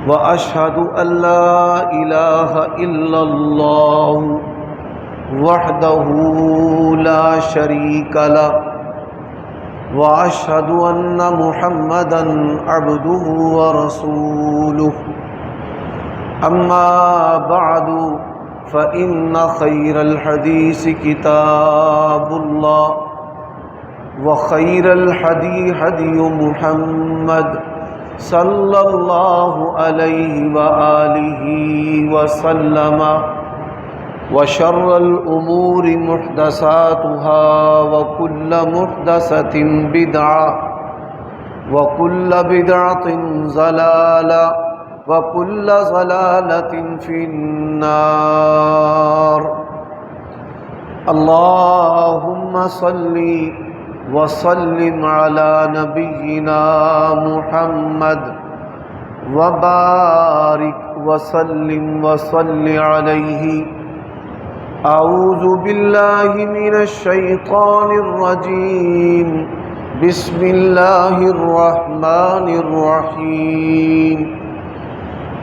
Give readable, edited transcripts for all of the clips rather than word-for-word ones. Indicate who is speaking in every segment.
Speaker 1: وأشهد أن لا إله إلا الله وحده لا شريك له وأشهد أن محمدًا عبده ورسوله أما بعد فإن خير الحديث كتاب الله وخير الهدي هدي محمد صلى الله عليه وآله وسلم وشر الأمور محدثاتها وكل محدثة بدعة وكل بدعة ضلالة وكل ضلالة في النار اللهم صل وسلم على نبينا محمد وبارك وسلم وصل عليه أعوذ بالله من الشيطان الرجيم بسم الله الرحمن الرحيم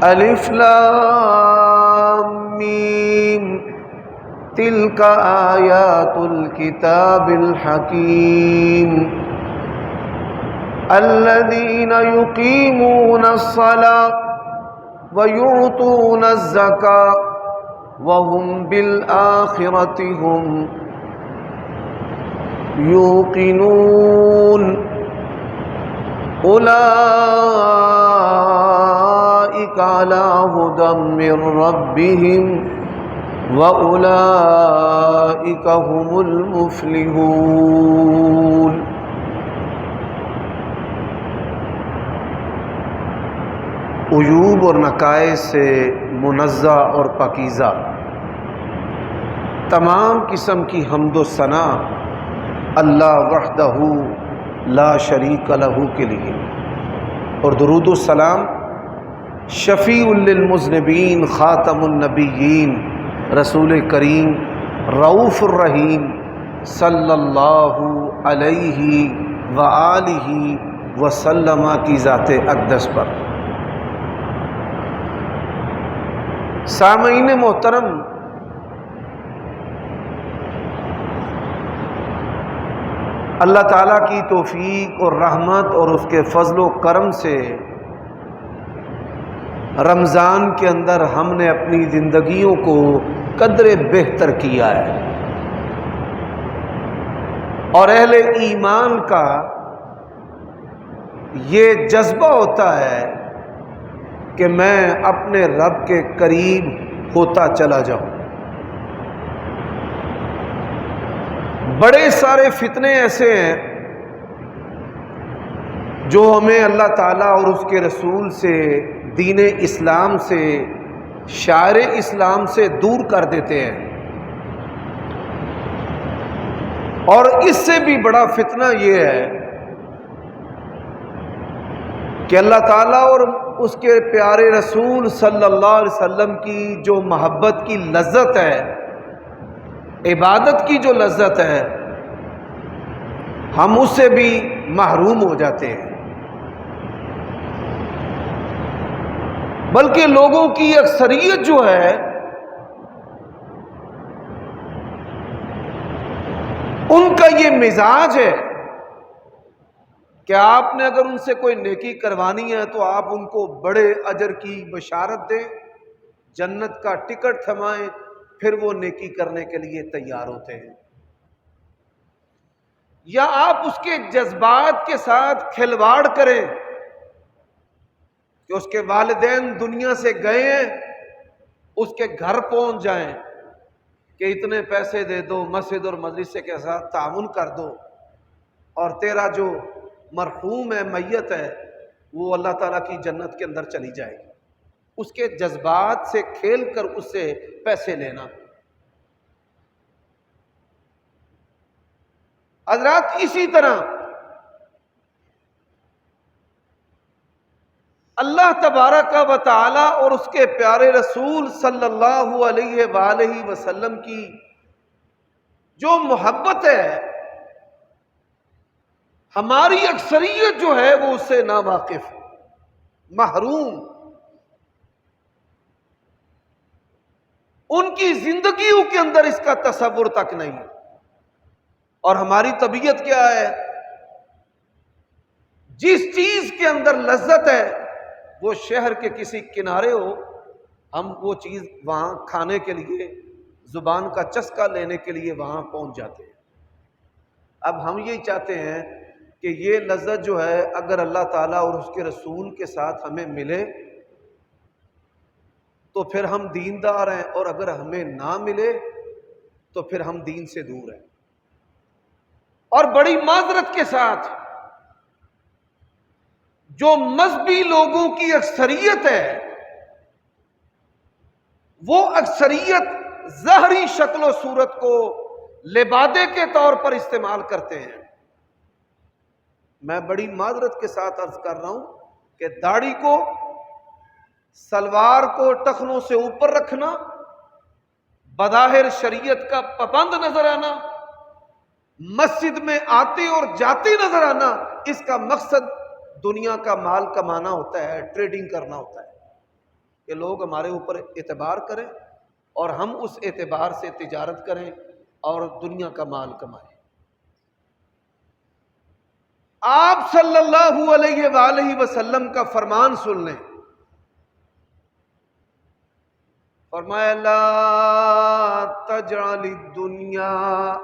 Speaker 1: ألف لام ميم تلك آيات الكتاب الحكيم الذين يقيمون الصلاة ويعطون الزكاة وهم بالآخرة هم يوقنون أولئك على هدى من ربهم وَأُولَئِكَ هُمُ الْمُفْلِحُونَ۔ عیوب اور نقائص سے منزہ اور پاکیزہ تمام قسم کی حمد و ثنا اللہ وحدہ لا شریک لہ کے لیے، اور درود و سلام شفیع للمذنبین خاتم النبیین رسول کریم رؤوف الرحیم صلی اللہ علیہ وآلہ وسلم کی ذات اقدس پر۔ سامعین محترم، اللہ تعالیٰ کی توفیق اور رحمت اور اس کے فضل و کرم سے رمضان کے اندر ہم نے اپنی زندگیوں کو قدر بہتر کیا ہے، اور اہل ایمان کا یہ جذبہ ہوتا ہے کہ میں اپنے رب کے قریب ہوتا چلا جاؤں۔ بڑے سارے فتنے ایسے ہیں جو ہمیں اللہ تعالیٰ اور اس کے رسول سے، دین اسلام سے، شاعر اسلام سے دور کر دیتے ہیں، اور اس سے بھی بڑا فتنہ یہ ہے کہ اللہ تعالیٰ اور اس کے پیارے رسول صلی اللہ علیہ وسلم کی جو محبت کی لذت ہے، عبادت کی جو لذت ہے، ہم اس سے بھی محروم ہو جاتے ہیں۔ بلکہ لوگوں کی اکثریت جو ہے ان کا یہ مزاج ہے کہ آپ نے اگر ان سے کوئی نیکی کروانی ہے تو آپ ان کو بڑے اجر کی بشارت دیں، جنت کا ٹکٹ تھمائیں، پھر وہ نیکی کرنے کے لیے تیار ہوتے ہیں، یا آپ اس کے جذبات کے ساتھ کھلواڑ کریں کہ اس کے والدین دنیا سے گئے ہیں، اس کے گھر پہنچ جائیں کہ اتنے پیسے دے دو، مسجد اور مدرسے کے ساتھ تعاون کر دو، اور تیرا جو مرحوم ہے، میت ہے، وہ اللہ تعالیٰ کی جنت کے اندر چلی جائے گی۔ اس کے جذبات سے کھیل کر اس سے پیسے لینا۔ حضرات، اسی طرح اللہ تبارک و تعالی اور اس کے پیارے رسول صلی اللہ علیہ وآلہ وسلم کی جو محبت ہے، ہماری اکثریت جو ہے وہ اس سے ناواقف، محروم، ان کی زندگیوں کے اندر اس کا تصور تک نہیں ہے۔ اور ہماری طبیعت کیا ہے؟ جس چیز کے اندر لذت ہے وہ شہر کے کسی کنارے ہو، ہم وہ چیز وہاں کھانے کے لیے، زبان کا چسکا لینے کے لیے وہاں پہنچ جاتے ہیں۔ اب ہم یہی چاہتے ہیں کہ یہ لذت جو ہے اگر اللہ تعالیٰ اور اس کے رسول کے ساتھ ہمیں ملے تو پھر ہم دیندار ہیں، اور اگر ہمیں نہ ملے تو پھر ہم دین سے دور ہیں۔ اور بڑی معذرت کے ساتھ جو مذہبی لوگوں کی اکثریت ہے وہ اکثریت ظاہری شکل و صورت کو لبادے کے طور پر استعمال کرتے ہیں۔ میں بڑی معذرت کے ساتھ عرض کر رہا ہوں کہ داڑھی کو، سلوار کو ٹخنوں سے اوپر رکھنا، بظاہر شریعت کا پابند نظر آنا، مسجد میں آتے اور جاتے نظر آنا، اس کا مقصد دنیا کا مال کمانا ہوتا ہے، ٹریڈنگ کرنا ہوتا ہے کہ لوگ ہمارے اوپر اعتبار کریں اور ہم اس اعتبار سے تجارت کریں اور دنیا کا مال کمائیں۔ آپ صلی اللہ علیہ وآلہ وسلم کا فرمان سن لیں، فرمایا لا تجعل الدنیا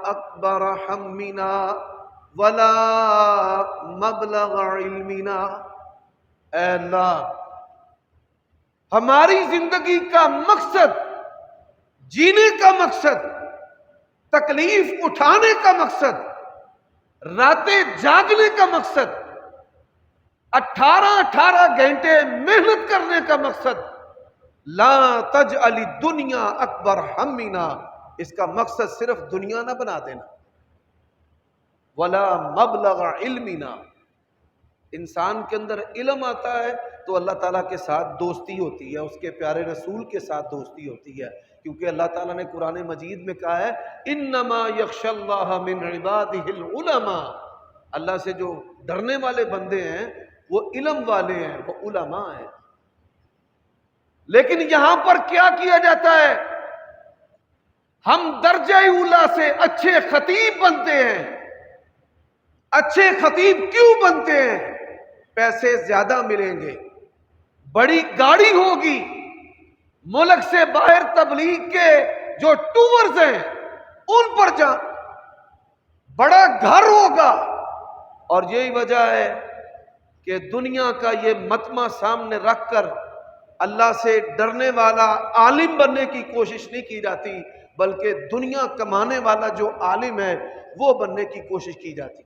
Speaker 1: اکبر ہمنا ولا مبلغ علمنا۔ اے اللہ، ہماری زندگی کا مقصد، جینے کا مقصد، تکلیف اٹھانے کا مقصد، راتیں جاگنے کا مقصد، 18 گھنٹے محنت کرنے کا مقصد، لا تجعل الدنیا اکبر ہمنا، اس کا مقصد صرف دنیا نہ بنا دینا، ولا مبلغ علمنا، انسان کے اندر علم آتا ہے تو اللہ تعالیٰ کے ساتھ دوستی ہوتی ہے، اس کے پیارے رسول کے ساتھ دوستی ہوتی ہے، کیونکہ اللہ تعالیٰ نے قرآن مجید میں کہا ہے انما یخشی اللہ من عبادہ العلماء، اللہ سے جو ڈرنے والے بندے ہیں وہ علم والے ہیں، وہ علماء ہیں۔ لیکن یہاں پر کیا کیا جاتا ہے؟ ہم درجہ اولا سے اچھے خطیب بنتے ہیں۔ اچھے خطیب کیوں بنتے ہیں؟ پیسے زیادہ ملیں گے، بڑی گاڑی ہوگی، ملک سے باہر تبلیغ کے جو ٹورز ہیں ان پر بڑا گھر ہوگا، اور یہی وجہ ہے کہ دنیا کا یہ متمع سامنے رکھ کر اللہ سے ڈرنے والا عالم بننے کی کوشش نہیں کی جاتی، بلکہ دنیا کمانے والا جو عالم ہے وہ بننے کی کوشش کی جاتی ہے۔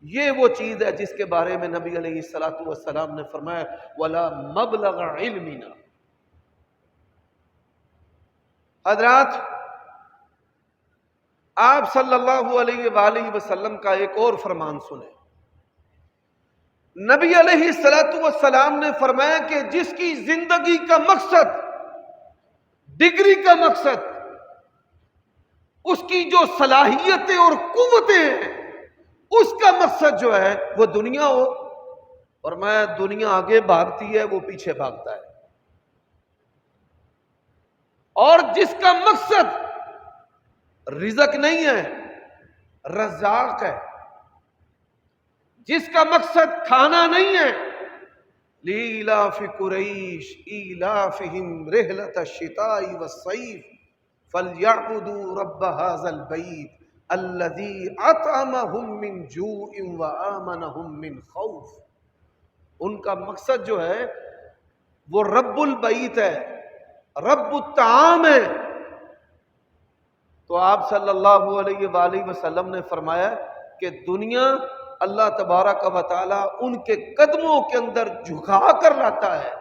Speaker 1: یہ وہ چیز ہے جس کے بارے میں نبی علیہ الصلوۃ والسلام نے فرمایا ولا مبلغ علمنا۔ حضرات، آپ صلی اللہ علیہ وآلہ وسلم کا ایک اور فرمان سنیں۔ نبی علیہ الصلوۃ والسلام نے فرمایا کہ جس کی زندگی کا مقصد، ڈگری کا مقصد، اس کی جو صلاحیتیں اور قوتیں ہیں، اس کا مقصد جو ہے وہ دنیا ہو، اور میں دنیا آگے بھاگتی ہے وہ پیچھے بھاگتا ہے، اور جس کا مقصد رزق نہیں ہے، رزاق ہے، جس کا مقصد کھانا نہیں ہے، لإلاف قریش إیلافہم رحلۃ الشتاء والصیف فلیعبدوا رب ھذا البیت الذی اطعمہم من جوع وآمنہم من خوف۔ ان کا مقصد جو ہے وہ رب البیت ہے، رب الطعام ہے۔ تو آپ صلی اللہ علیہ وآلہ وسلم نے فرمایا کہ دنیا اللہ تبارک و تعالی ان کے قدموں کے اندر جھکا کر لاتا ہے،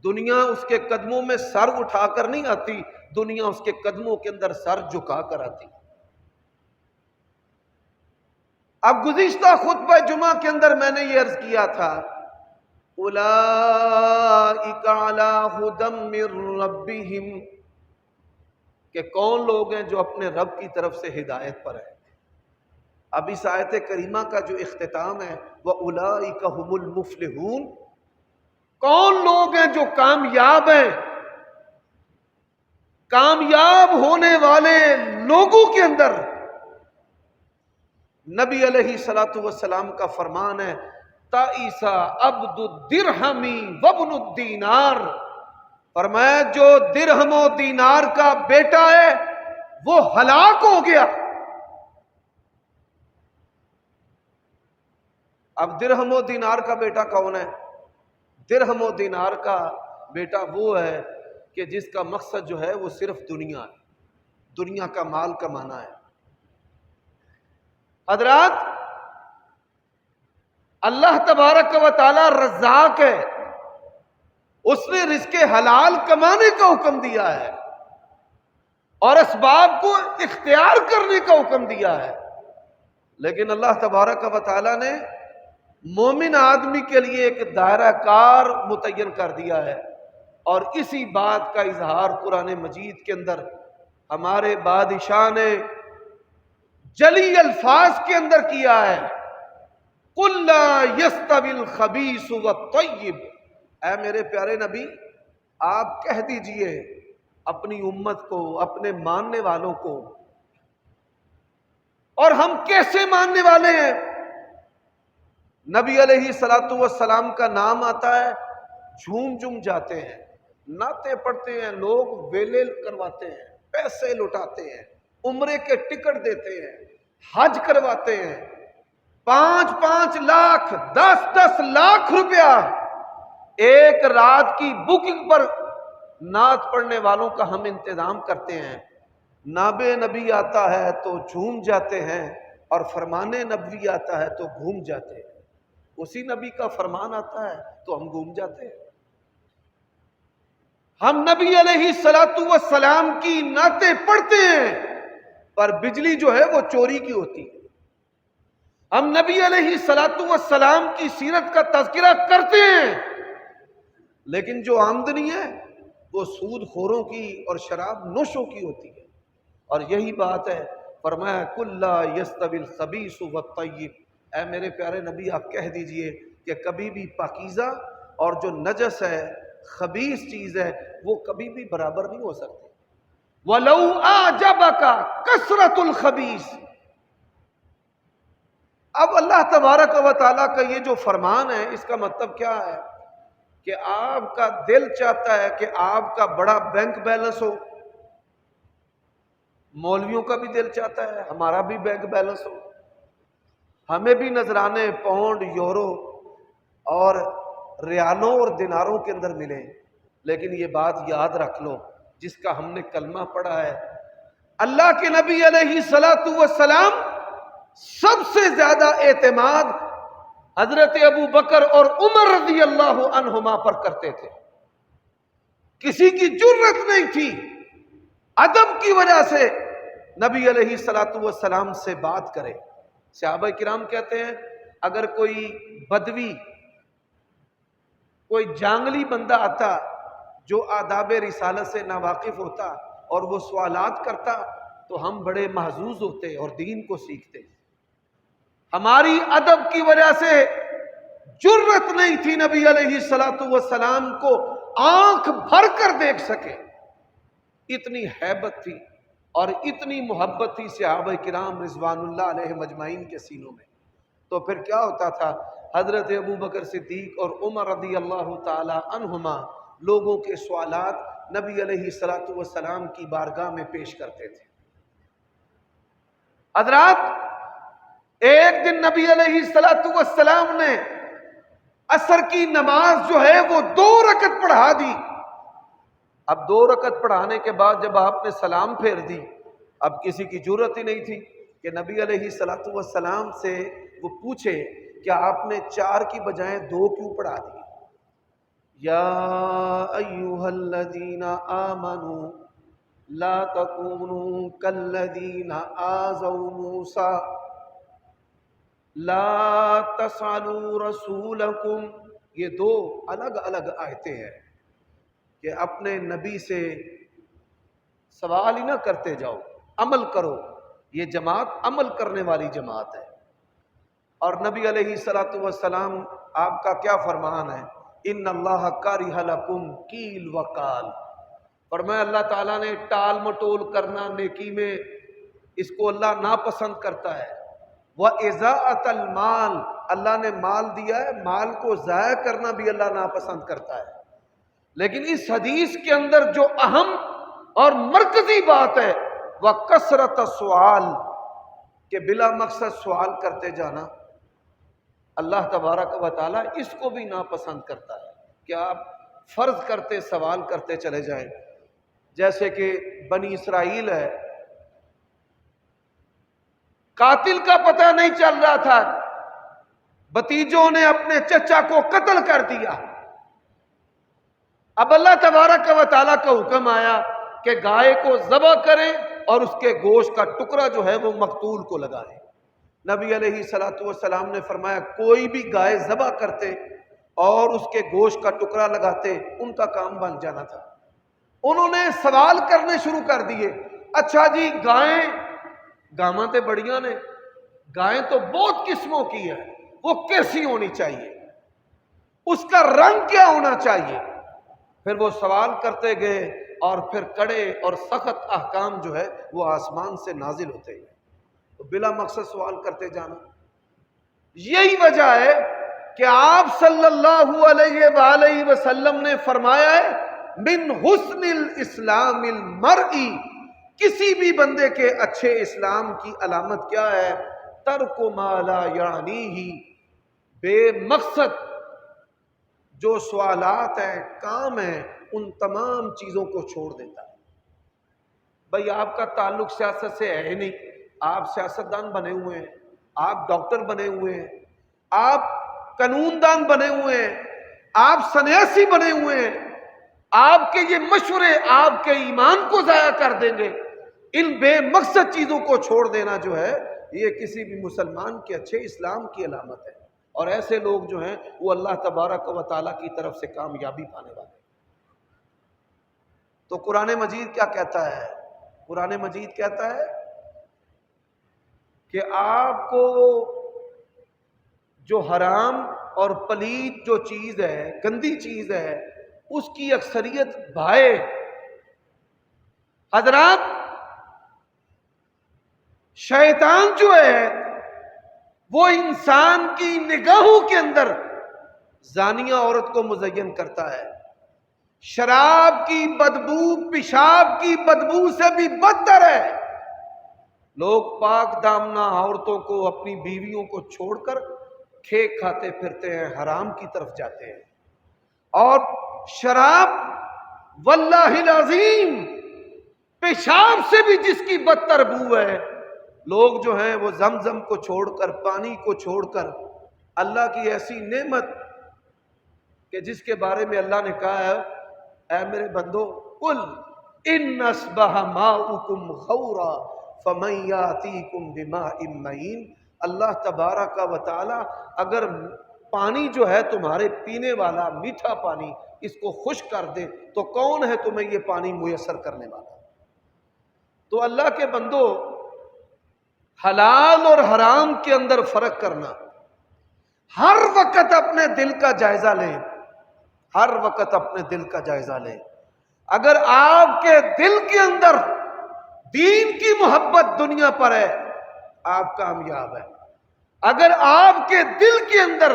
Speaker 1: دنیا اس کے قدموں میں سر اٹھا کر نہیں آتی، دنیا اس کے قدموں کے اندر سر جھکا کر آتی۔ اب گزشتہ خطبہ جمعہ کے اندر میں نے یہ عرض کیا تھا اولئک علی ھدی من ربہم، کہ کون لوگ ہیں جو اپنے رب کی طرف سے ہدایت پر ہیں۔ اب اس آیت کریمہ کا جو اختتام ہے وَأُولَئِكَ هُمُ الْمُفْلِحُونَ، کون لوگ ہیں جو کامیاب ہیں؟ کامیاب ہونے والے لوگوں کے اندر نبی علیہ الصلوۃ والسلام کا فرمان ہے، تائسا عبد الدرہم وابن الدینار، فرمایا جو درہم و دینار کا بیٹا ہے وہ ہلاک ہو گیا۔ اب درہم و دینار کا بیٹا کون ہے؟ درہم و دینار کا بیٹا وہ ہے کہ جس کا مقصد جو ہے وہ صرف دنیا ہے، دنیا کا مال کمانا ہے۔ حضرات، اللہ تبارک و تعالی رزاق ہے، اس نے رزق حلال کمانے کا حکم دیا ہے اور اسباب کو اختیار کرنے کا حکم دیا ہے، لیکن اللہ تبارک و تعالی نے مومن آدمی کے لیے ایک دائرہ کار متعین کر دیا ہے، اور اسی بات کا اظہار قرآن مجید کے اندر ہمارے بادشاہ نے جلی الفاظ کے اندر کیا ہے، قُلْ لَا يَسْتَوِي الْخَبِيثُ وَالطَّيِّبُ، اے میرے پیارے نبی آپ کہہ دیجئے اپنی امت کو، اپنے ماننے والوں کو، اور ہم کیسے ماننے والے ہیں؟ نبی علیہ الصلوۃ والسلام کا نام آتا ہے، جھوم جھوم جاتے ہیں، نعتیں پڑھتے ہیں، لوگ ویلے کرواتے ہیں، پیسے لٹاتے ہیں، عمرے کے ٹکٹ دیتے ہیں، حج کرواتے ہیں، 5-5 لاکھ 10-10 لاکھ روپیہ ایک رات کی بکنگ پر نعت پڑھنے والوں کا ہم انتظام کرتے ہیں۔ ناب نبی آتا ہے تو جھوم جاتے ہیں، اور فرمان نبوی آتا ہے تو گھوم جاتے ہیں۔ اسی نبی کا فرمان آتا ہے تو ہم گھوم جاتے ہیں۔ ہم نبی علیہ الصلوۃ والسلام کی نعتیں پڑھتے ہیں، پر بجلی جو ہے وہ چوری کی ہوتی ہے۔ ہم نبی علیہ الصلوۃ والسلام کی سیرت کا تذکرہ کرتے ہیں، لیکن جو آمدنی ہے وہ سود خوروں کی اور شراب نوشوں کی ہوتی ہے۔ اور یہی بات ہے، فرمایا قُلْ لَا يَسْتَوِي الْخَبِيثُ وَالطَّيِّبُ، اے میرے پیارے نبی آپ کہہ دیجئے کہ کبھی بھی پاکیزہ اور جو نجس ہے، خبیث چیز ہے، وہ کبھی بھی برابر نہیں ہو سکتے۔ وَلَوْ أَعْجَبَكَ كَثْرَةُ الْخَبِيثِ، اب اللہ تبارک و تعالیٰ کا یہ جو فرمان ہے، اس کا مطلب کیا ہے؟ کہ آپ کا دل چاہتا ہے کہ آپ کا بڑا بینک بیلنس ہو، مولویوں کا بھی دل چاہتا ہے ہمارا بھی بینک بیلنس ہو، ہمیں بھی نذرانے پاؤنڈ، یورو اور ریالوں اور دیناروں کے اندر ملے، لیکن یہ بات یاد رکھ لو، جس کا ہم نے کلمہ پڑھا ہے، اللہ کے نبی علیہ الصلوۃ والسلام سب سے زیادہ اعتماد حضرت ابو بکر اور عمر رضی اللہ عنہما پر کرتے تھے۔ کسی کی جرت نہیں تھی ادب کی وجہ سے نبی علیہ الصلوۃ والسلام سے بات کرے۔ صحابہ کرام کہتے ہیں اگر کوئی بدوی، کوئی جانگلی بندہ آتا جو آداب رسالت سے ناواقف ہوتا اور وہ سوالات کرتا تو ہم بڑے محظوظ ہوتے اور دین کو سیکھتے۔ ہماری ادب کی وجہ سے جرت نہیں تھی نبی علیہ الصلوۃ والسلام کو آنکھ بھر کر دیکھ سکے، اتنی ہیبت تھی اور اتنی محبت تھی صحابہ کرام رضوان اللہ علیہ مجمعین کے سینوں میں۔ تو پھر کیا ہوتا تھا؟ حضرت ابو بکر صدیق اور عمر رضی اللہ تعالی عنہما لوگوں کے سوالات نبی علیہ الصلوۃ والسلام کی بارگاہ میں پیش کرتے تھے۔ حضرات، ایک دن نبی علیہ الصلوۃ والسلام نے عصر کی نماز جو ہے وہ 2 رکعت پڑھا دی۔ اب 2 رکعت پڑھانے کے بعد جب آپ نے سلام پھیر دی، اب کسی کی جرت ہی نہیں تھی کہ نبی علیہ الصلوۃ والسلام سے وہ پوچھے کیا آپ نے 4 کی بجائے 2 کیوں پڑھا دی؟ یا ایھا الذین آمنوا لا تکونوا کالذین آذوا موسیٰ لا تسألوا رسولکم، یہ 2 الگ الگ آیتیں ہیں کہ اپنے نبی سے سوال ہی نہ کرتے جاؤ، عمل کرو۔ یہ جماعت عمل کرنے والی جماعت ہے۔ اور نبی علیہ الصلوۃ والسلام آپ کا کیا فرمان ہے؟ ان اللہ کرہ لکم قیل وقال، فرمایا اللہ تعالیٰ نے ٹال مٹول کرنا نیکی میں، اس کو اللہ ناپسند کرتا ہے۔ وَإِضَاعَةَ الْمَالِ، اللہ نے مال دیا ہے، مال کو ضائع کرنا بھی اللہ ناپسند کرتا ہے۔ لیکن اس حدیث کے اندر جو اہم اور مرکزی بات ہے وہ کثرت سوال، کہ بلا مقصد سوال کرتے جانا، اللہ تبارک و تعالیٰ اس کو بھی ناپسند کرتا ہے کہ آپ فرض کرتے سوال کرتے چلے جائیں۔ جیسے کہ بنی اسرائیل ہے، قاتل کا پتہ نہیں چل رہا تھا، بھتیجوں نے اپنے چچا کو قتل کر دیا۔ اب اللہ تبارک و تعالیٰ کا حکم آیا کہ گائے کو ذبح کریں اور اس کے گوشت کا ٹکڑا جو ہے وہ مقتول کو لگائیں۔ نبی علیہ الصلوۃ والسلام نے فرمایا کوئی بھی گائے ذبح کرتے اور اس کے گوشت کا ٹکڑا لگاتے، ان کا کام بن جانا تھا۔ انہوں نے سوال کرنے شروع کر دیے، اچھا جی گاواں تے بڑیاں نے، گائیں تو بہت قسموں کی ہے، وہ کیسی ہونی چاہیے، اس کا رنگ کیا ہونا چاہیے؟ پھر وہ سوال کرتے گئے اور پھر کڑے اور سخت احکام جو ہے وہ آسمان سے نازل ہوتے گئے۔ تو بلا مقصد سوال کرتے جانا، یہی وجہ ہے کہ آپ صلی اللہ علیہ وآلہ وسلم نے فرمایا ہے من حسن الاسلام المرئی، کسی بھی بندے کے اچھے اسلام کی علامت کیا ہے؟ ترک ما لا یعنیہ، بے مقصد جو سوالات ہیں، کام ہیں، ان تمام چیزوں کو چھوڑ دیتا ہے۔ بھئی آپ کا تعلق سیاست سے ہے نہیں، آپ سیاستدان بنے ہوئے ہیں، آپ ڈاکٹر بنے ہوئے ہیں، آپ قانون دان بنے ہوئے ہیں، آپ سنیاسی بنے ہوئے ہیں، آپ کے یہ مشورے آپ کے ایمان کو ضائع کر دیں گے۔ ان بے مقصد چیزوں کو چھوڑ دینا جو ہے یہ کسی بھی مسلمان کے اچھے اسلام کی علامت ہے، اور ایسے لوگ جو ہیں وہ اللہ تبارک و تعالیٰ کی طرف سے کامیابی پانے والے ہیں۔ تو قرآن مجید کیا کہتا ہے؟ قرآن مجید کہتا ہے کہ آپ کو جو حرام اور پلید جو چیز ہے، گندی چیز ہے، اس کی اکثریت بھائے۔ حضرات شیطان جو ہے وہ انسان کی نگاہوں کے اندر زانیہ عورت کو مزین کرتا ہے، شراب کی بدبو پیشاب کی بدبو سے بھی بدتر ہے۔ لوگ پاک دامنہ عورتوں کو، اپنی بیویوں کو چھوڑ کر کھیک کھاتے پھرتے ہیں، حرام کی طرف جاتے ہیں۔ اور شراب واللہ العظیم پیشاب سے بھی جس کی بدتر بو ہے، لوگ جو ہیں وہ زمزم کو چھوڑ کر، پانی کو چھوڑ کر، اللہ کی ایسی نعمت کہ جس کے بارے میں اللہ نے کہا ہے اے میرے بندو قل ان اصبح ماؤکم غورا فمن یاتیکم بماء معین، اللہ تبارک و تعالی اگر پانی جو ہے تمہارے پینے والا میٹھا پانی اس کو خشک کر دے تو کون ہے تمہیں یہ پانی میسر کرنے والا؟ تو اللہ کے بندو حلال اور حرام کے اندر فرق کرنا، ہر وقت اپنے دل کا جائزہ لیں، ہر وقت اپنے دل کا جائزہ لیں۔ اگر آپ کے دل کے اندر دین کی محبت دنیا پر ہے آپ کامیاب ہیں، اگر آپ کے دل کے اندر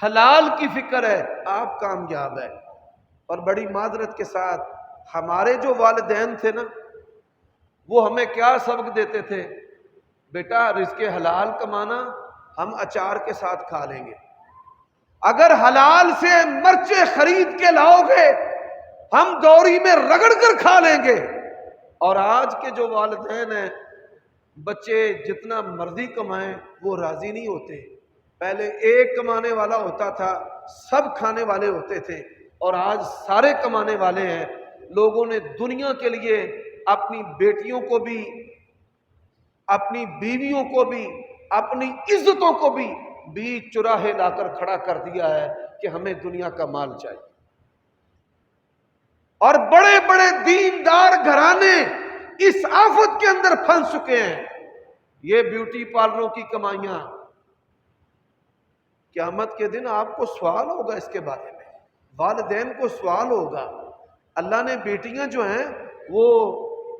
Speaker 1: حلال کی فکر ہے آپ کامیاب ہیں۔ اور بڑی معذرت کے ساتھ ہمارے جو والدین تھے نا، وہ ہمیں کیا سبق دیتے تھے؟ بیٹا رزق حلال کمانا ہم اچار کے ساتھ کھا لیں گے، اگر حلال سے مرچیں خرید کے لاؤ گے ہم دوری میں رگڑ کر کھا لیں گے۔ اور آج کے جو والدین ہیں، بچے جتنا مرضی کمائیں وہ راضی نہیں ہوتے۔ پہلے ایک کمانے والا ہوتا تھا، سب کھانے والے ہوتے تھے، اور آج سارے کمانے والے ہیں۔ لوگوں نے دنیا کے لیے اپنی بیٹیوں کو بھی، اپنی بیویوں کو بھی، اپنی عزتوں کو بھی بیچ چراہے لا کر کھڑا کر دیا ہے کہ ہمیں دنیا کا مال چاہیے۔ اور بڑے بڑے دیندار گھرانے اس آفت کے اندر پھنس چکے ہیں، یہ بیوٹی پارلروں کی کمائیاں۔ قیامت کے دن آپ کو سوال ہوگا اس کے بارے میں، والدین کو سوال ہوگا اللہ نے بیٹیاں جو ہیں وہ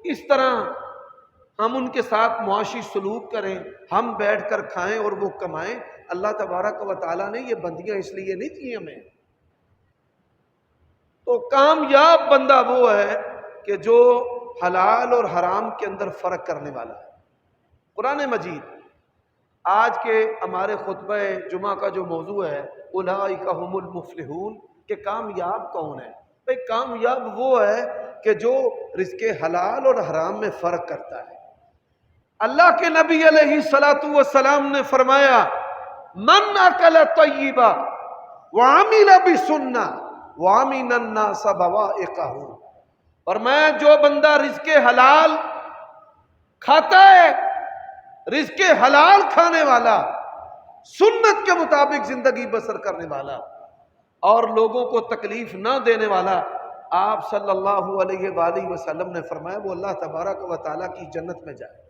Speaker 1: اس طرح ہم ان کے ساتھ معاشی سلوک کریں، ہم بیٹھ کر کھائیں اور وہ کمائیں، اللہ تبارک و تعالیٰ نے یہ بندیاں اس لیے نہیں کی ہمیں۔ تو کامیاب بندہ وہ ہے کہ جو حلال اور حرام کے اندر فرق کرنے والا ہے۔ قرآن مجید آج کے ہمارے خطبہ جمعہ کا جو موضوع ہے اولئک هم المفلحون، کہ کامیاب کون ہے؟ بھئی کامیاب وہ ہے کہ جو رزق حلال اور حرام میں فرق کرتا ہے۔ اللہ کے نبی علیہ الصلوۃ والسلام نے فرمایا من اکل طیبا وعمل بسنہ وامن الناس بوائقہ، فرمایا جو بندہ رزق حلال کھاتا ہے، رزق حلال کھانے والا، سنت کے مطابق زندگی بسر کرنے والا اور لوگوں کو تکلیف نہ دینے والا، آپ صلی اللہ علیہ وآلہ وسلم نے فرمایا وہ اللہ تبارک و تعالیٰ کی جنت میں جائے۔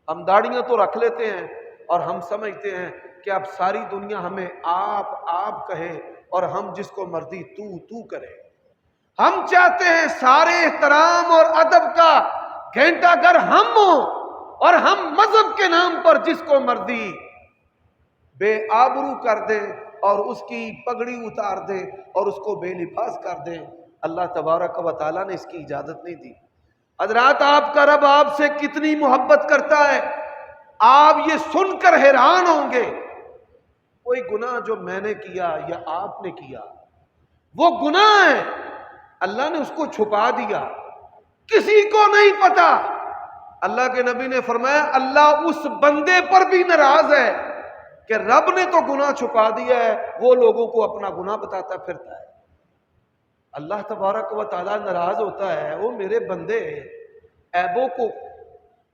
Speaker 1: ہم داڑیاں تو رکھ لیتے ہیں اور ہم سمجھتے ہیں کہ اب ساری دنیا ہمیں آپ کہے اور ہم جس کو مرضی تو کرے۔ ہم چاہتے ہیں سارے احترام اور ادب کا گھنٹہ گھر ہم ہوں اور ہم مذہب کے نام پر جس کو مرضی بے آبرو کر دیں اور اس کی پگڑی اتار دیں اور اس کو بے لباس کر دیں۔ اللہ تبارک و تعالیٰ نے اس کی اجازت نہیں دی۔ حضرات آپ کا رب آپ سے کتنی محبت کرتا ہے، آپ یہ سن کر حیران ہوں گے۔ کوئی گناہ جو میں نے کیا یا آپ نے کیا وہ گناہ ہے، اللہ نے اس کو چھپا دیا، کسی کو نہیں پتا۔ اللہ کے نبی نے فرمایا اللہ اس بندے پر بھی ناراض ہے کہ رب نے تو گناہ چھپا دیا ہے، وہ لوگوں کو اپنا گناہ بتاتا پھرتا ہے۔ اللہ تبارک و تعالیٰ ناراض ہوتا ہے، وہ میرے بندے عیبوں کو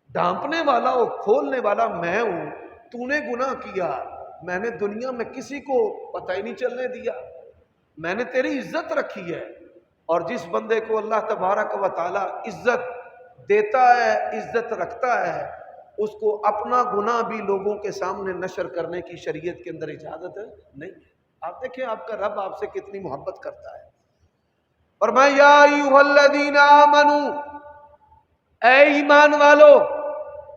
Speaker 1: ڈھانپنے والا اور کھولنے والا میں ہوں، تو نے گناہ کیا، میں نے دنیا میں کسی کو پتہ ہی نہیں چلنے دیا، میں نے تیری عزت رکھی ہے۔ اور جس بندے کو اللہ تبارک و تعالیٰ عزت دیتا ہے، عزت رکھتا ہے، اس کو اپنا گناہ بھی لوگوں کے سامنے نشر کرنے کی شریعت کے اندر اجازت نہیں ہے۔ آپ دیکھیں آپ کا رب آپ سے کتنی محبت کرتا ہے۔ فرمایا یا ایھا الذین آمنوا، اے ایمان والو،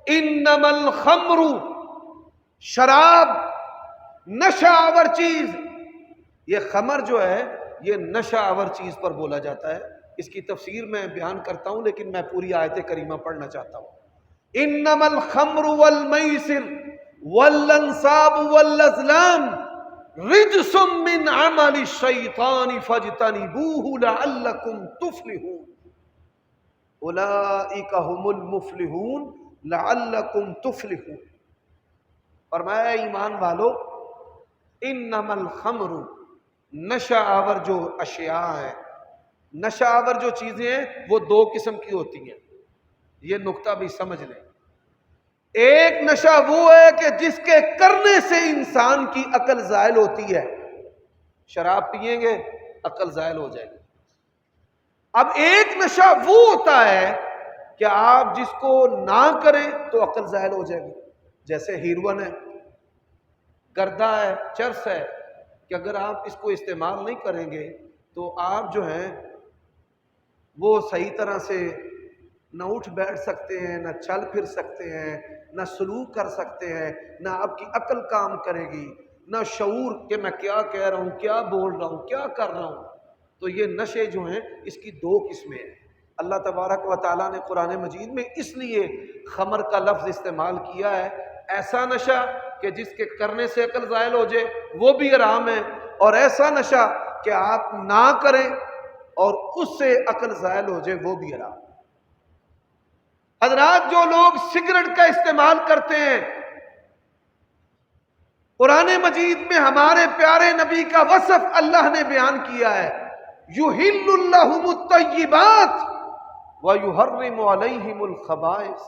Speaker 1: انما الخمر، شراب نشہ آور چیز، یہ خمر جو ہے یہ نشہ آور چیز پر بولا جاتا ہے۔ اس کی تفسیر میں بیان کرتا ہوں لیکن میں پوری آیت کریمہ پڑھنا چاہتا ہوں۔ انما الخمر والمیسر والانصاب والازلام رجس من عمل الشیطان فاجتنبوه لعلکم تفلحون، اولئک هم المفلحون لعلکم تفلحون۔ فرمایا ایمان والو، انما الخمر، نشہ آور جو اشیاء ہیں، نشہ آور جو چیزیں ہیں وہ دو قسم کی ہوتی ہیں، یہ نقطہ بھی سمجھ لیں۔ ایک نشہ وہ ہے کہ جس کے کرنے سے انسان کی عقل زائل ہوتی ہے، شراب پیئیں گے عقل زائل ہو جائے گی۔ اب ایک نشہ وہ ہوتا ہے کہ آپ جس کو نہ کریں تو عقل زائل ہو جائے گی، جیسے ہیروئن ہے، گردہ ہے، چرس ہے، کہ اگر آپ اس کو استعمال نہیں کریں گے تو آپ جو ہیں وہ صحیح طرح سے نہ اٹھ بیٹھ سکتے ہیں، نہ چل پھر سکتے ہیں، نہ سلوک کر سکتے ہیں، نہ آپ کی عقل کام کرے گی، نہ شعور کہ میں کیا کہہ رہا ہوں، کیا بول رہا ہوں، کیا کر رہا ہوں۔ تو یہ نشے جو ہیں اس کی دو قسمیں ہیں۔ اللہ تبارک و تعالیٰ نے قرآن مجید میں اس لیے خمر کا لفظ استعمال کیا ہے، ایسا نشہ کہ جس کے کرنے سے عقل زائل ہو جائے وہ بھی حرام ہے، اور ایسا نشہ کہ آپ نہ کریں اور اس سے عقل زائل ہو جائے وہ بھی حرام۔ حضرات جو لوگ سگریٹ کا استعمال کرتے ہیں، قرآن مجید میں ہمارے پیارے نبی کا وصف اللہ نے بیان کیا ہے، یحل لہم الطیبات ویحرم علیہم الخبائث۔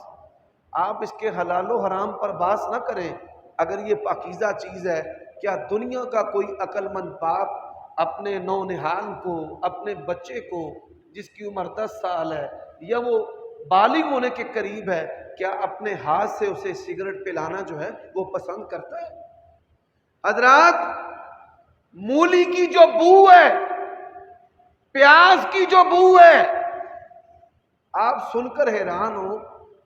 Speaker 1: آپ اس کے حلال و حرام پر بحث نہ کریں، اگر یہ پاکیزہ چیز ہے، کیا دنیا کا کوئی عقل مند باپ اپنے نونہال کو، اپنے بچے کو جس کی عمر 10 سال ہے یا وہ بالغ ہونے کے قریب ہے، کیا اپنے ہاتھ سے اسے سگریٹ پلانا جو ہے وہ پسند کرتا ہے؟ حضرات مولی کی جو بو ہے پیاز کی جو بو ہے، آپ سن کر حیران ہو،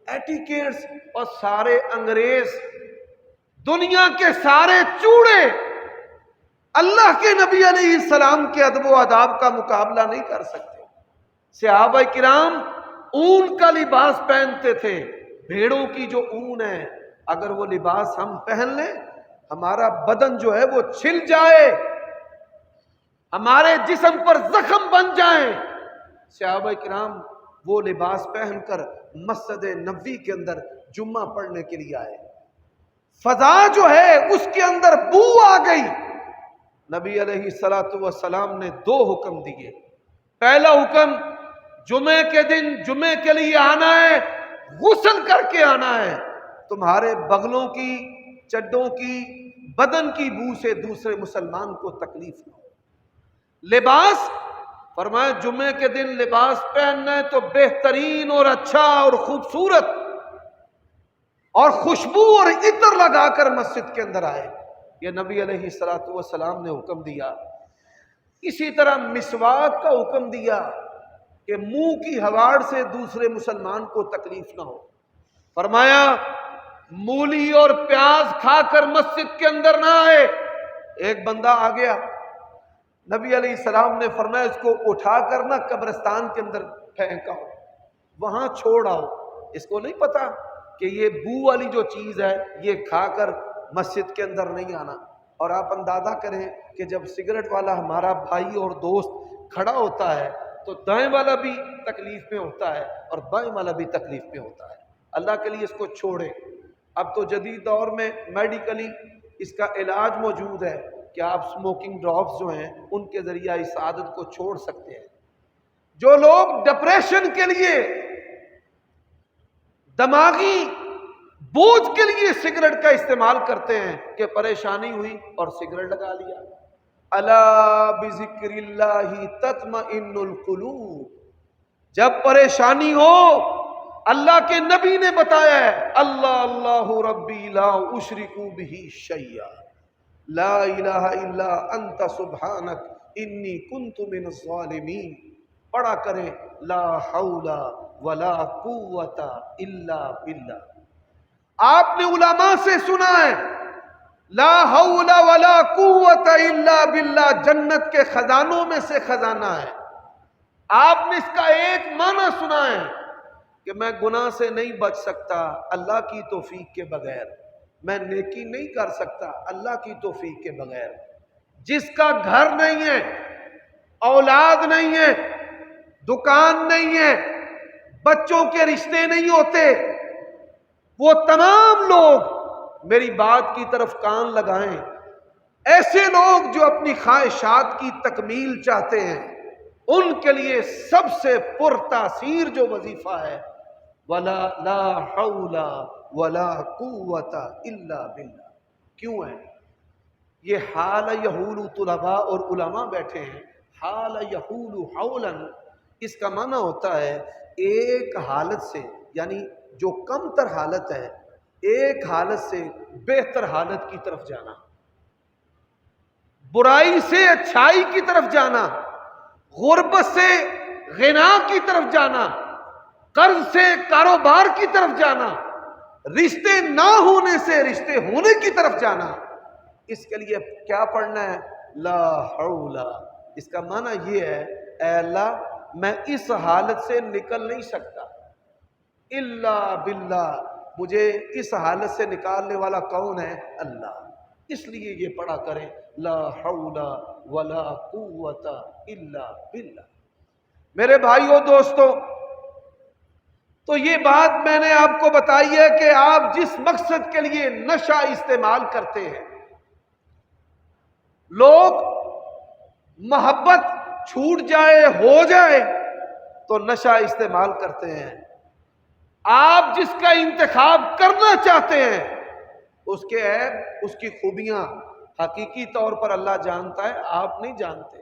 Speaker 1: ایٹیکیٹس اور سارے انگریز، دنیا کے سارے چوڑے اللہ کے نبی علیہ السلام کے ادب و آداب کا مقابلہ نہیں کر سکتے۔ صحابہ کرام اون کا لباس پہنتے تھے، بھیڑوں کی جو اون ہے، اگر وہ لباس ہم پہن لیں ہمارا بدن جو ہے وہ چھل جائے، ہمارے جسم پر زخم بن جائیں۔ صحابہ کرام وہ لباس پہن کر مسجد نبوی کے اندر جمعہ پڑھنے کے لیے آئے، فضا جو ہے اس کے اندر بو آ گئی۔ نبی علیہ الصلوۃ والسلام نے 2 حکم دیے۔ پہلا حکم، جمعے کے دن جمعے کے لیے آنا ہے، غسل کر کے آنا ہے، تمہارے بغلوں کی، چڈوں کی، بدن کی بو سے دوسرے مسلمان کو تکلیف نہ ہو۔ لباس، فرمایا جمعے کے دن لباس پہننا ہے تو بہترین اور اچھا اور خوبصورت اور خوشبو اور عطر لگا کر مسجد کے اندر آئے، یہ نبی علیہ الصلوۃ والسلام نے حکم دیا۔ اسی طرح مسواک کا حکم دیا کہ منہ کی ہواڑ سے دوسرے مسلمان کو تکلیف نہ ہو۔ فرمایا مولی اور پیاز کھا کر مسجد کے اندر نہ آئے۔ ایک بندہ آ گیا، نبی علیہ السلام نے فرمایا اس کو اٹھا کر نہ قبرستان کے اندر پھینکا ہو، وہاں چھوڑ آؤ، اس کو نہیں پتا کہ یہ بو والی جو چیز ہے یہ کھا کر مسجد کے اندر نہیں آنا۔ اور آپ اندازہ کریں کہ جب سگریٹ والا ہمارا بھائی اور دوست کھڑا ہوتا ہے تو دائیں والا بھی تکلیف میں ہوتا ہے اور بائیں والا بھی تکلیف میں ہوتا ہے۔ اللہ کے لیے اس کو چھوڑیں۔ اب تو جدید دور میں میڈیکلی اس کا علاج موجود ہے کہ آپ سموکنگ ڈراپس جو ہیں ان کے ذریعہ اس عادت کو چھوڑ سکتے ہیں۔ جو لوگ ڈپریشن کے لیے، دماغی بوجھ کے لیے سگریٹ کا استعمال کرتے ہیں کہ پریشانی ہوئی اور سگریٹ لگا لیا، الا بذکر اللہ تطمئن القلوب، جب پریشانی ہو اللہ کے نبی نے بتایا ہے، اللہ اللہ ربی لا اشرک بہ شیئا لا الہ الا انت سبحانک انی کنت من الظالمین، پڑھا کریں لا حول ولا قوت الا باللہ۔ آپ نے علماء سے سنا ہے لا حول ولا قوت الا باللہ جنت کے خزانوں میں سے خزانہ ہے۔ آپ نے اس کا ایک معنی سنا ہے کہ میں گناہ سے نہیں بچ سکتا اللہ کی توفیق کے بغیر، میں نیکی نہیں کر سکتا اللہ کی توفیق کے بغیر۔ جس کا گھر نہیں ہے، اولاد نہیں ہے، دکان نہیں ہے، بچوں کے رشتے نہیں ہوتے، وہ تمام لوگ میری بات کی طرف کان لگائیں۔ ایسے لوگ جو اپنی خواہشات کی تکمیل چاہتے ہیں ان کے لیے سب سے پرتاثیر جو وظیفہ ہے ولا لا حول ولا قوت الا باللہ۔ کیوں ہے یہ حال یحول طلباء اور علماء بیٹھے ہیں، حال یحول حولا، اس کا معنی ہوتا ہے ایک حالت سے، یعنی جو کم تر حالت ہے، ایک حالت سے بہتر حالت کی طرف جانا، برائی سے اچھائی کی طرف جانا، غربت سے غنا کی طرف جانا، قرض سے کاروبار کی طرف جانا، رشتے نہ ہونے سے رشتے ہونے کی طرف جانا۔ اس کے لیے کیا پڑھنا ہے؟ لا حول۔ اس کا معنی یہ ہے اے اللہ میں اس حالت سے نکل نہیں سکتا الا باللہ، مجھے اس حالت سے نکالنے والا کون ہے؟ اللہ۔ اس لیے یہ پڑھا کریں لا حول ولا قوت الا باللہ۔ میرے بھائیو دوستو، تو یہ بات میں نے آپ کو بتائی ہے کہ آپ جس مقصد کے لیے نشہ استعمال کرتے ہیں، لوگ محبت چھوٹ جائے ہو جائے تو نشہ استعمال کرتے ہیں۔ آپ جس کا انتخاب کرنا چاہتے ہیں اس کے عیب، اس کی خوبیاں حقیقی طور پر اللہ جانتا ہے، آپ نہیں جانتے۔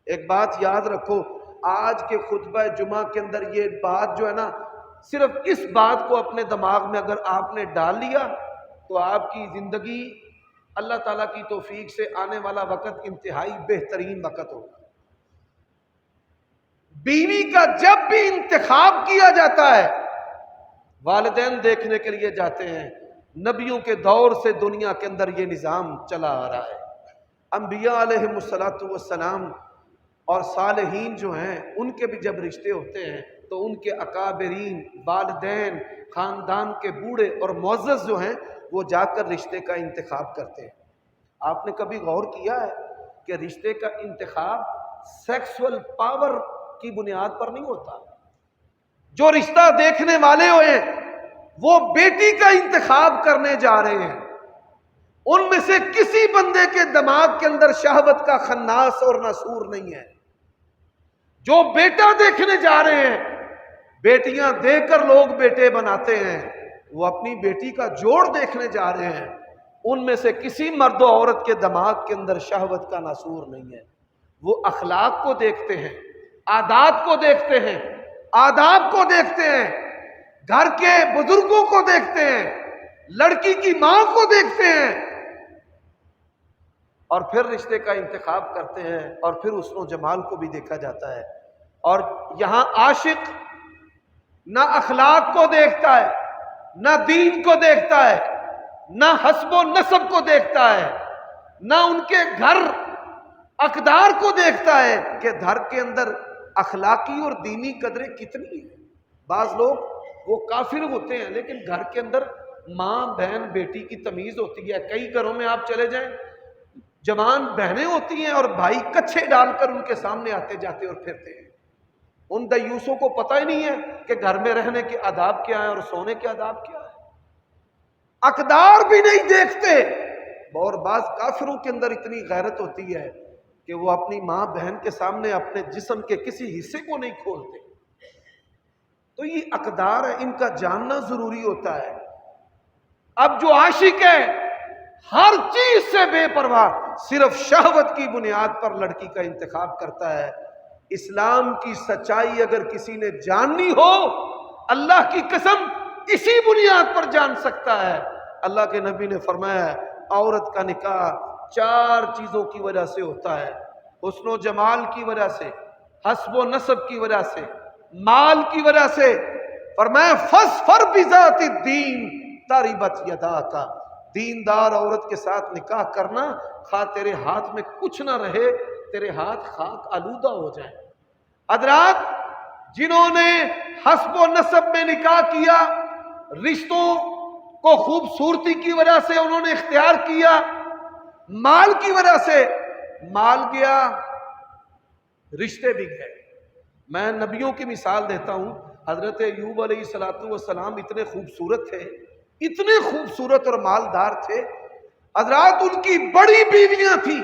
Speaker 1: ایک بات یاد رکھو، آج کے خطبہ جمعہ کے اندر یہ بات جو ہے نا، صرف اس بات کو اپنے دماغ میں اگر آپ نے ڈال لیا تو آپ کی زندگی اللہ تعالیٰ کی توفیق سے آنے والا وقت انتہائی بہترین وقت ہوگا۔ بیوی کا جب بھی انتخاب کیا جاتا ہے والدین دیکھنے کے لیے جاتے ہیں. نبیوں کے دور سے دنیا کے اندر یہ نظام چلا آ رہا ہے. انبیاء علیہم الصلوۃ والسلام اور صالحین جو ہیں ان کے بھی جب رشتے ہوتے ہیں تو ان کے اکابرین والدین خاندان کے بوڑھے اور معزز جو ہیں وہ جا کر رشتے کا انتخاب کرتے ہیں. آپ نے کبھی غور کیا ہے کہ رشتے کا انتخاب سیکسول پاور کی بنیاد پر نہیں ہوتا؟ جو رشتہ دیکھنے والے ہوئے وہ بیٹی کا انتخاب کرنے جا رہے ہیں، ان میں سے کسی بندے کے دماغ کے اندر شہوت کا خناس اور ناسور نہیں ہے. جو بیٹا دیکھنے جا رہے ہیں، بیٹیاں دیکھ کر لوگ بیٹے بناتے ہیں، وہ اپنی بیٹی کا جوڑ دیکھنے جا رہے ہیں، ان میں سے کسی مرد و عورت کے دماغ کے اندر شہوت کا ناسور نہیں ہے. وہ اخلاق کو دیکھتے ہیں، عادات کو دیکھتے ہیں، آداب کو دیکھتے ہیں، گھر کے بزرگوں کو دیکھتے ہیں، لڑکی کی ماں کو دیکھتے ہیں، اور پھر رشتے کا انتخاب کرتے ہیں، اور پھر حسن و جمال کو بھی دیکھا جاتا ہے. اور یہاں عاشق نہ اخلاق کو دیکھتا ہے، نہ دین کو دیکھتا ہے، نہ حسب و نسب کو دیکھتا ہے، نہ ان کے گھر اقدار کو دیکھتا ہے کہ گھر کے اندر اخلاقی اور دینی قدریں کتنی ہیں. بعض لوگ وہ کافر ہوتے ہیں لیکن گھر کے اندر ماں بہن بیٹی کی تمیز ہوتی ہے. کئی گھروں میں آپ چلے جائیں، جوان بہنیں ہوتی ہیں اور بھائی کچھے ڈال کر ان کے سامنے آتے جاتے اور پھرتے ہیں. ان دیوسوں کو پتہ ہی نہیں ہے کہ گھر میں رہنے کے آداب کیا ہیں اور سونے کے آداب کیا ہیں. اقدار بھی نہیں دیکھتے. اور بعض کافروں کے اندر اتنی غیرت ہوتی ہے کہ وہ اپنی ماں بہن کے سامنے اپنے جسم کے کسی حصے کو نہیں کھولتے. تو یہ اقدار ہے، ان کا جاننا ضروری ہوتا ہے. اب جو عاشق ہے ہر چیز سے بے پرواہ، صرف شہوت کی بنیاد پر لڑکی کا انتخاب کرتا ہے. اسلام کی سچائی اگر کسی نے جاننی ہو، اللہ کی قسم اسی بنیاد پر جان سکتا ہے. اللہ کے نبی نے فرمایا ہے عورت کا نکاح 4 چیزوں کی وجہ سے ہوتا ہے: حسن و جمال کی وجہ سے، حسب و نسب کی وجہ سے، مال کی وجہ سے. فرمایا فاظفر بذات الدین تربت یداک. دیندار عورت کے ساتھ نکاح کرنا، خواہ تیرے ہاتھ میں کچھ نہ رہے، تیرے ہاتھ خاک آلودہ ہو جائیں. حضرات، جنہوں نے حسب و نسب میں نکاح کیا، رشتوں کو خوبصورتی کی وجہ سے انہوں نے اختیار کیا، مال کی وجہ سے مال گیا، رشتے بھی گئے. میں نبیوں کی مثال دیتا ہوں. حضرت ایوب علیہ السلام اتنے خوبصورت تھے، اتنے خوبصورت اور مالدار تھے. حضرات، ان کی بڑی بیویاں تھیں،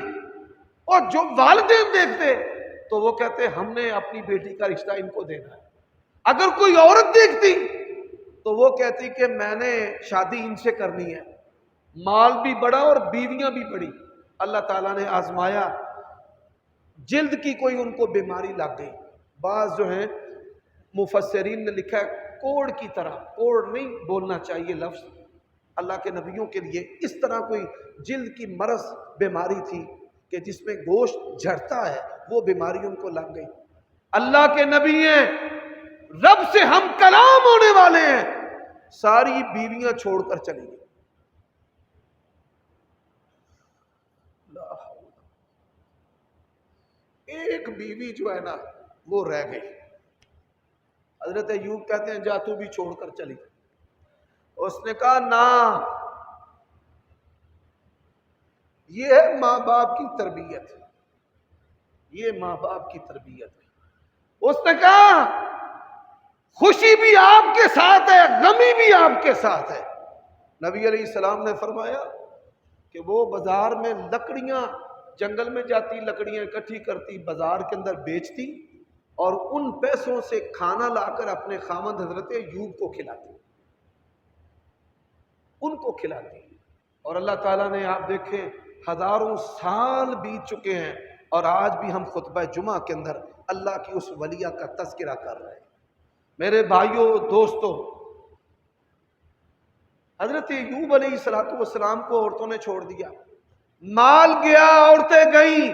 Speaker 1: اور جو والدین دیکھتے تو وہ کہتے ہم نے اپنی بیٹی کا رشتہ ان کو دینا ہے. اگر کوئی عورت دیکھتی تو وہ کہتی کہ میں نے شادی ان سے کرنی ہے. مال بھی بڑا اور بیویاں بھی بڑی. اللہ تعالیٰ نے آزمایا، جلد کی کوئی ان کو بیماری لگ گئی. بعض جو ہیں مفسرین نے لکھا ہے کوڑ کی طرح، کوڑ نہیں بولنا چاہیے لفظ اللہ کے نبیوں کے لیے، اس طرح کوئی جلد کی مرض بیماری تھی کہ جس میں گوشت جھڑتا ہے، وہ بیماری ان کو لگ گئی. اللہ کے نبی ہیں، رب سے ہم کلام ہونے والے ہیں، ساری بیویاں چھوڑ کر چلی گئی. ایک بیوی جو ہے نا وہ رہ گئی. حضرت ایوب کہتے ہیں جا تو بھی چھوڑ کر چلی گئی. اس نے کہا نا، یہ ہے ماں باپ کی تربیت، یہ ماں باپ کی تربیت. اس نے کہا خوشی بھی آپ کے ساتھ ہے، غمی بھی آپ کے ساتھ ہے. نبی علیہ السلام نے فرمایا کہ وہ بازار میں لکڑیاں، جنگل میں جاتی، لکڑیاں اکٹھی کرتی، بازار کے اندر بیچتی، اور ان پیسوں سے کھانا لا کر اپنے خاوند حضرت ایوب کو کھلاتی، ان کو کھلاتی. اور اللہ تعالیٰ نے، آپ دیکھیں، ہزاروں سال بیت چکے ہیں اور آج بھی ہم خطبہ جمعہ کے اندر اللہ کی اس ولیہ کا تذکرہ کر رہے ہیں. میرے بھائیوں، دوستوں، حضرت ایوب علیہ السلام کو عورتوں نے چھوڑ دیا. مال گیا، عورتیں گئیں،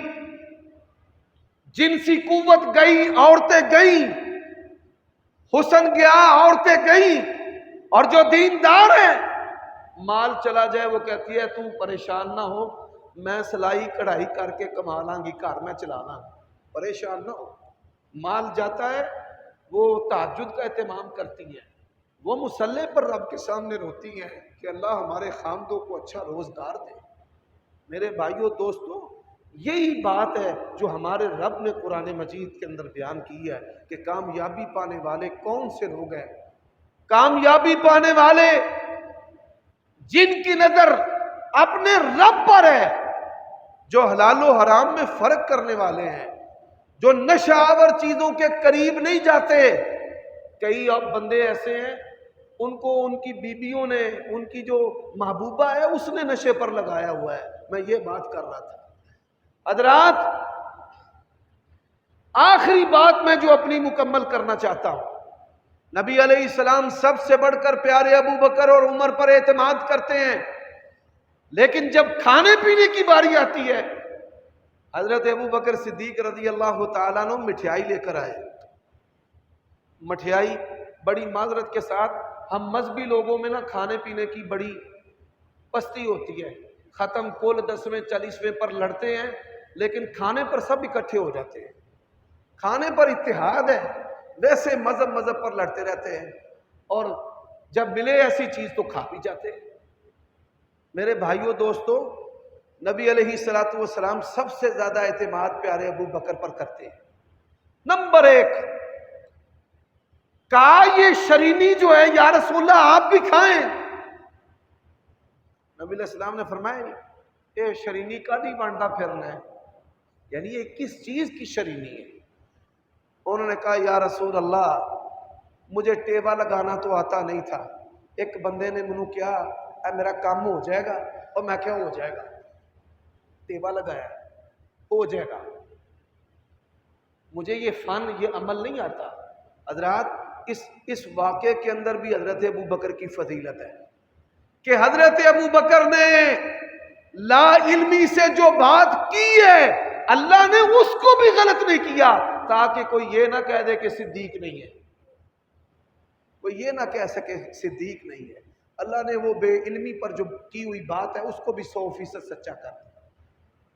Speaker 1: جنسی قوت گئی، عورتیں گئیں، حسن گیا، عورتیں گئیں، اور جو دیندار ہیں مال چلا جائے وہ کہتی ہے تو پریشان نہ ہو، میں سلائی کڑھائی کر کے کما لاں گی، گھر میں چلانا، پریشان نہ ہو۔ مال جاتا ہے وہ تہجد کا اہتمام کرتی ہیں، وہ مصلی پر رب کے سامنے روتی ہیں کہ اللہ ہمارے خامدوں کو اچھا روزگار دے۔ میرے بھائیوں دوستوں، یہی بات ہے جو ہمارے رب نے قرآن مجید کے اندر بیان کی ہے کہ کامیابی پانے والے کون سے لوگ ہیں؟ کامیابی پانے والے جن کی نظر اپنے رب پر ہے، جو حلال و حرام میں فرق کرنے والے ہیں، جو نشہ آور چیزوں کے قریب نہیں جاتے۔ کئی اب بندے ایسے ہیں ان کو ان کی بیویوں نے، ان کی جو محبوبہ ہے اس نے نشے پر لگایا ہوا ہے۔ میں یہ بات کر رہا تھا حضرات۔ آخری بات میں جو اپنی مکمل کرنا چاہتا ہوں، نبی علیہ السلام سب سے بڑھ کر پیارے ابو بکر اور عمر پر اعتماد کرتے ہیں، لیکن جب کھانے پینے کی باری آتی ہے حضرت ابو بکر صدیق رضی اللہ تعالیٰ عنہ مٹھائی لے کر آئے۔ مٹھائی بڑی معذرت کے ساتھ ہم مذہبی لوگوں میں کھانے پینے کی بڑی پستی ہوتی ہے، ختم کل 10ویں 40ویں پر لڑتے ہیں، لیکن کھانے پر سب اکٹھے ہو جاتے ہیں، کھانے پر اتحاد ہے، ویسے مذہب پر لڑتے رہتے ہیں، اور جب ملے ایسی چیز تو کھا بھی جاتے ہیں۔ میرے بھائیوں دوستوں، نبی علیہ السلام سب سے زیادہ اعتماد پیارے ابو بکر پر کرتے ہیں۔ نمبر 1، کہا یہ شرینی جو ہے یا رسول اللہ آپ بھی کھائیں۔ نبی علیہ السلام نے فرمایا یہ شرینی کا نہیں بانٹا پھرنا ہے، یعنی یہ کس چیز کی شرینی ہے؟ انہوں نے کہا یا رسول اللہ مجھے ٹیبا لگانا تو آتا نہیں تھا، ایک بندے نے منو کیا اے میرا کام ہو جائے گا، اور میں کیا ہو جائے گا، ٹیبا لگایا ہو جائے گا، مجھے یہ فن یہ عمل نہیں آتا۔ حضرات اس واقعے کے اندر بھی حضرت ابو بکر کی فضیلت ہے کہ حضرت ابو بکر نے لا علمی سے جو بات کی ہے اللہ نے اس کو بھی غلط نہیں کیا، تاکہ کوئی یہ نہ کہہ دے کہ صدیق نہیں ہے، کوئی یہ نہ کہہ سکے صدیق نہیں ہے۔ اللہ نے وہ بے علمی پر جو کی ہوئی بات ہے اس کو بھی 100% سچا کر دیا،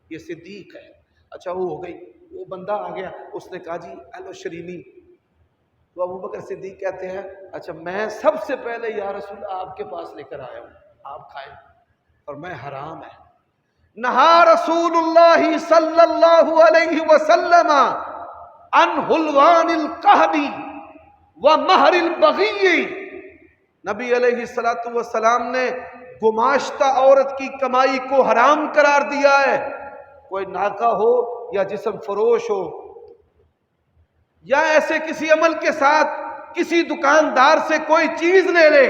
Speaker 1: یہ صدیق ہے۔ اچھا وہ ہو گئی، وہ بندہ آ گیا، اس نے کہا جی ایلو شرینی، تو ابو بکر صدیق کہتے ہیں اچھا میں سب سے پہلے یا رسول آپ کے پاس لے کر آیا ہوں، آپ کھائیں، اور میں حرام ہے۔ نہا رسول اللہ صلی اللہ علیہ وسلم عن حلوان القہبی و مہر البغی، نبی علیہ السلام نے گماشتہ عورت کی کمائی کو حرام قرار دیا ہے۔ کوئی ناکا ہو یا جسم فروش ہو یا ایسے کسی عمل کے ساتھ کسی دکاندار سے کوئی چیز لے لے،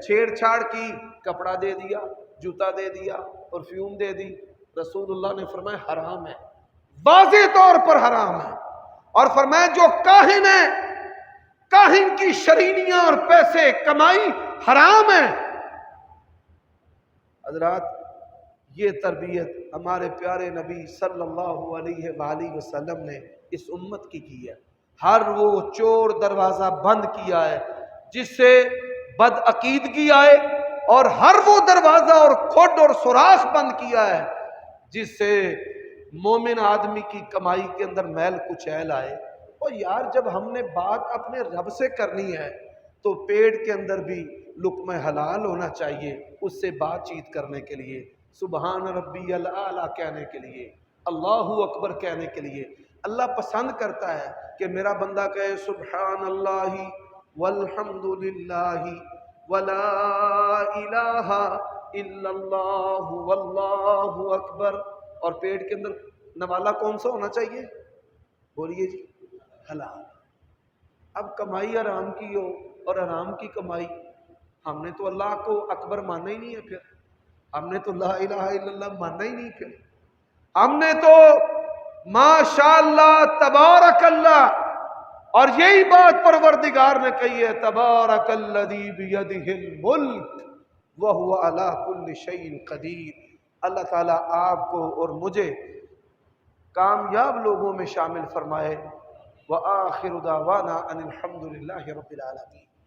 Speaker 1: چھیڑ چھاڑ کی، کپڑا دے دیا، جوتا دے دیا، پرفیوم دے دی، رسول اللہ نے فرمایا حرام ہے، واضح طور پر حرام ہے۔ اور فرمایا جو کاہن ہے، کاہن کی شرینیاں اور پیسے کمائی حرام ہے۔ حضرات یہ تربیت ہمارے پیارے نبی صلی اللہ علیہ وآلہ وسلم نے اس امت کی ہے۔ ہر وہ چور دروازہ بند کیا ہے جس سے بد عقیدگی آئے، اور ہر وہ دروازہ اور کھڈ اور سوراخ بند کیا ہے جس سے مومن آدمی کی کمائی کے اندر میل کچیل آئے۔ اور یار جب ہم نے بات اپنے رب سے کرنی ہے تو پیٹ کے اندر بھی لقمہ حلال ہونا چاہیے، اس سے بات چیت کرنے کے لیے، سبحان ربی الاعلی کہنے کے لیے، اللہ اکبر کہنے کے لیے۔ اللہ پسند کرتا ہے کہ میرا بندہ کہے سبحان اللہ والحمد للہ ولا الہ الا اللہ واللہ اکبر۔ اور پیٹ کے اندر نوالا کون سا ہونا چاہیے؟ بولیے جی، حلال۔ اب کمائی حرام کی ہو اور حرام کی کمائی، ہم نے تو اللہ کو اکبر مانا ہی نہیں ہے، پھر ہم نے تو لا الہ الا اللہ مانا ہی نہیں، پھر ہم نے تو ماشاء اللہ تبارک اللہ، اور یہی بات پروردگار نے کہی ہے تبارک الذی بیدہ الملک وہو علی کل شیء قدیر۔ اللہ تعالیٰ آپ کو اور مجھے کامیاب لوگوں میں شامل فرمائے۔ وآخر دعوانا ان الحمد للہ رب العالمین۔